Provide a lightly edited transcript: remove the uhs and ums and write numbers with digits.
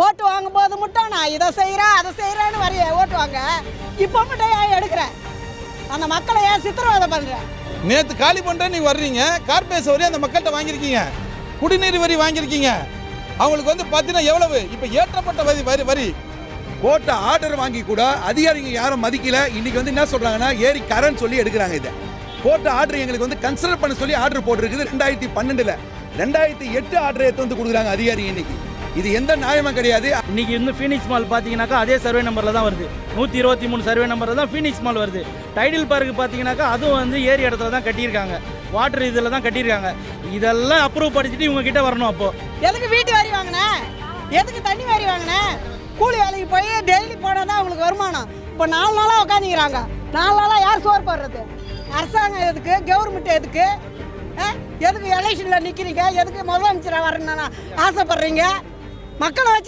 ஓட்டு வாங்கும் போது மட்டும் நான் இதை செய்கிறேன் அதை செய்கிறேன்னு வரைய ஓட்டு வாங்க. இப்போ மட்டும் ஏன் எடுக்கிறேன்? அந்த மக்களை ஏன் சித்திரவதை பண்ணுறேன்? நேற்று காலி பண்ணுறேன், நீங்கள் வர்றீங்க. கார்பரேஷன் வரி அந்த மக்கள்கிட்ட வாங்கியிருக்கீங்க, குடிநீர் வரி வாங்கியிருக்கீங்க. அவங்களுக்கு வந்து பார்த்தீங்கன்னா எவ்வளவு இப்போ ஏற்றப்பட்ட வரி போட்ட ஆர்டர் வாங்கி கூட அதிகாரிங்க யாரும் மதிக்கல. இன்னைக்கு வந்து என்ன சொல்றாங்கன்னா ஏரி கரண்ட் சொல்லி எடுக்கிறாங்க. இதை போட்ட ஆர்டர் எங்களுக்கு வந்து கன்சிடர் பண்ண சொல்லி ஆர்டர் போட்டிருக்குது 2012. 2008 ஆர்டர் எடுத்து வந்து கொடுக்குறாங்க அதிகாரி. இன்னைக்கு இது எந்த நியாயமும் கிடையாது. இன்னைக்கு வந்து ஃபீனிக்ஸ் மால் பார்த்தீங்கன்னாக்கா அதே சர்வே நம்பரில் தான் வருது. 123 சர்வே நம்பரில் தான் ஃபீனிக்ஸ் மால் வருது. டைடில் பார்க்கு பார்த்தீங்கன்னாக்கா அதுவும் வந்து ஏரி இடத்துல தான் கட்டியிருக்காங்க, வாட்டர் இதில் தான் கட்டியிருக்காங்க. இதெல்லாம் அப்ரூவ் படிச்சுட்டு இவங்க கிட்ட வரணும். அப்போ எதுக்கு வீட்டு வரி வாங்கினேன்? எதுக்கு தண்ணி வரி வாங்கினேன்? கூலி வேலைக்கு போய் டெய்லி போனால் தான் அவங்களுக்கு வருமானம். இப்போ 4 நாளாக உட்காந்துக்கிறாங்க. 4 நாளாக யார் சோறு போடுறது? அரசாங்கம் எதுக்கு? கவர்மெண்ட் எதுக்கு? எதுக்கு எலெக்ஷனில் நிற்கிறீங்க? எதுக்கு முதலமைச்சராக வரணும்னு ஆசைப்படுறீங்க? மக்களை வச்சு